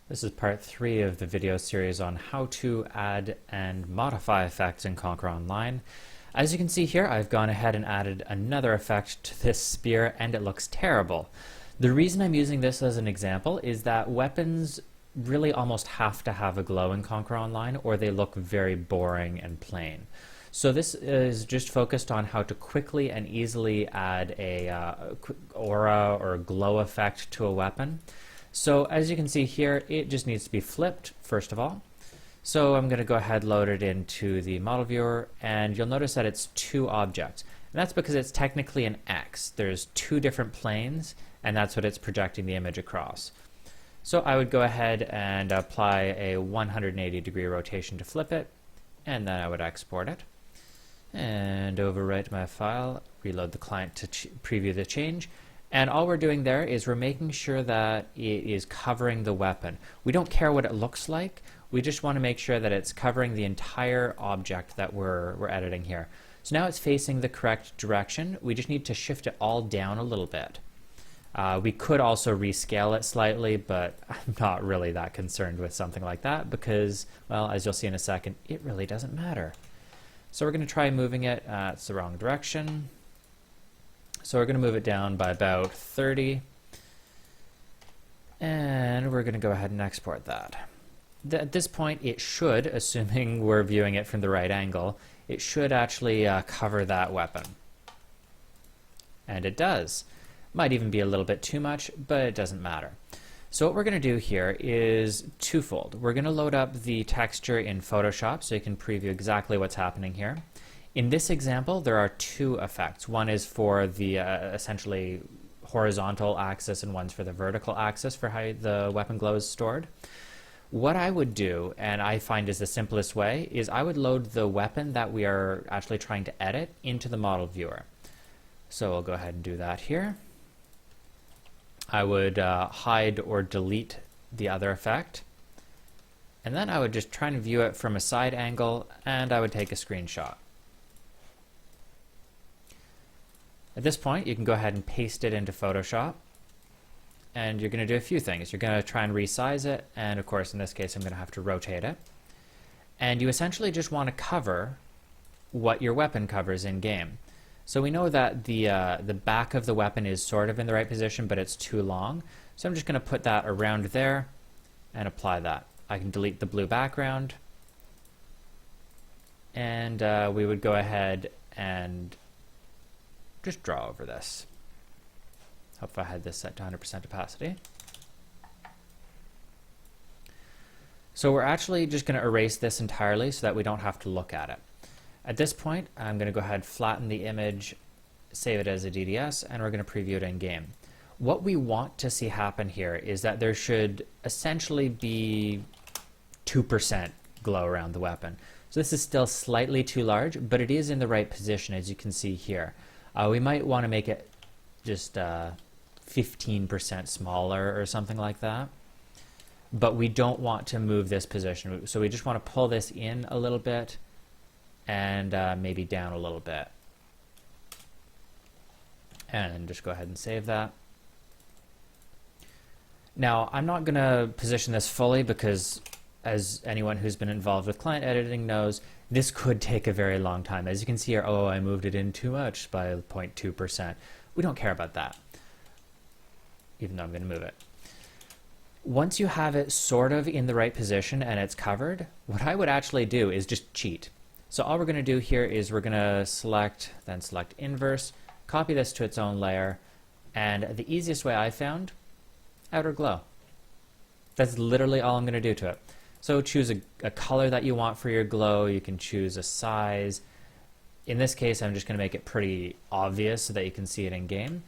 This is part 3 of the video series on how to add and modify effects in Conquer Online. As you can see here, I've gone ahead and added another effect to this spear and it looks terrible. The reason I'm using this as an example is that weapons really almost have to have a glow in Conquer Online or they look very boring and plain. So this is just focused on how to quickly and easily add a aura or glow effect to a weapon. So as you can see here, it just needs to be flipped first of all. So I'm going to go ahead and load it into the model viewer, and you'll notice that it's two objects. And that's because it's technically an X. There's two different planes, and that's what it's projecting the image across. So I would go ahead and apply a 180-degree rotation to flip it, and then I would export it. And overwrite my file, reload the client to preview the change. And all we're doing there is we're making sure that it is covering the weapon. We don't care what it looks like. We just want to make sure that it's covering the entire object that we're editing here. So now it's facing the correct direction. We just need to shift it all down a little bit. We could also rescale it slightly, but I'm not really that concerned with something like that because, well, as you'll see in a second, it really doesn't matter. So we're going to try moving it. It's the wrong direction. So we're going to move it down by about 30, and we're going to go ahead and export that. At this point, it should, assuming we're viewing it from the right angle, it should actually cover that weapon. And it does. Might even be a little bit too much, but it doesn't matter. So what we're going to do here is twofold. We're going to load up the texture in Photoshop so you can preview exactly what's happening here. In this example, there are two effects. One is for the essentially horizontal axis and one's for the vertical axis for how the weapon glow is stored. What I would do, and I find is the simplest way, is I would load the weapon that we are actually trying to edit into the model viewer. So I'll go ahead and do that here. I would hide or delete the other effect. And then I would just try and view it from a side angle, and I would take a screenshot. At this point, you can go ahead and paste it into Photoshop, and you're going to do a few things. You're going to try and resize it, and of course, in this case, I'm going to have to rotate it. And you essentially just want to cover what your weapon covers in-game. So we know that the back of the weapon is sort of in the right position, but it's too long. So I'm just going to put that around there and apply that. I can delete the blue background, and we would go ahead and just draw over this. Hope I had this set to 100% opacity. So we're actually just going to erase this entirely so that we don't have to look at it. At this point, I'm going to go ahead and flatten the image, save it as a DDS, and we're going to preview it in game. What we want to see happen here is that there should essentially be 2% glow around the weapon. So this is still slightly too large, but it is in the right position, as you can see here. We might want to make it just 15% smaller or something like that. But we don't want to move this position. So we just want to pull this in a little bit and maybe down a little bit. And just go ahead and save that. Now, I'm not going to position this fully because, as anyone who's been involved with client editing knows, this could take a very long time. As you can see here, oh, I moved it in too much by 0.2%. We don't care about that, even though I'm going to move it. Once you have it sort of in the right position and it's covered, what I would actually do is just cheat. So all we're going to do here is we're going to select inverse, copy this to its own layer, and the easiest way I found, outer glow. That's literally all I'm going to do to it. So choose a color that you want for your glow. You can choose a size. In this case, I'm just going to make it pretty obvious so that you can see it in game,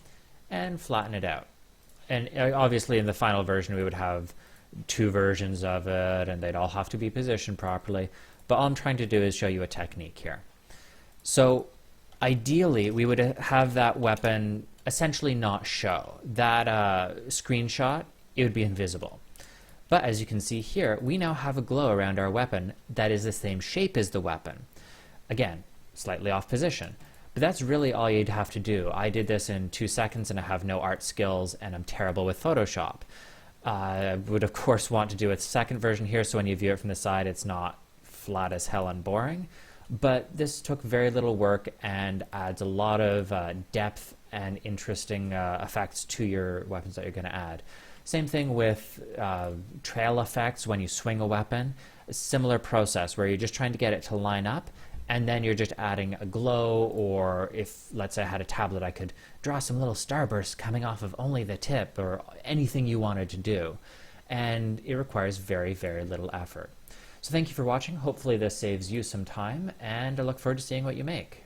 and flatten it out. And obviously in the final version we would have two versions of it and they'd all have to be positioned properly. But all I'm trying to do is show you a technique here. So ideally we would have that weapon essentially not show. That screenshot, it would be invisible. But as you can see here, we now have a glow around our weapon that is the same shape as the weapon. Again, slightly off position. But that's really all you'd have to do. I did this in 2 seconds and I have no art skills and I'm terrible with Photoshop. I would of course want to do a second version here, so when you view it from the side, it's not flat as hell and boring. But this took very little work and adds a lot of depth and interesting effects to your weapons that you're going to add. Same thing with trail effects when you swing a weapon. A similar process where you're just trying to get it to line up, and then you're just adding a glow, or if, let's say I had a tablet, I could draw some little starbursts coming off of only the tip, or anything you wanted to do. And it requires very, very little effort. So thank you for watching. Hopefully this saves you some time, and I look forward to seeing what you make.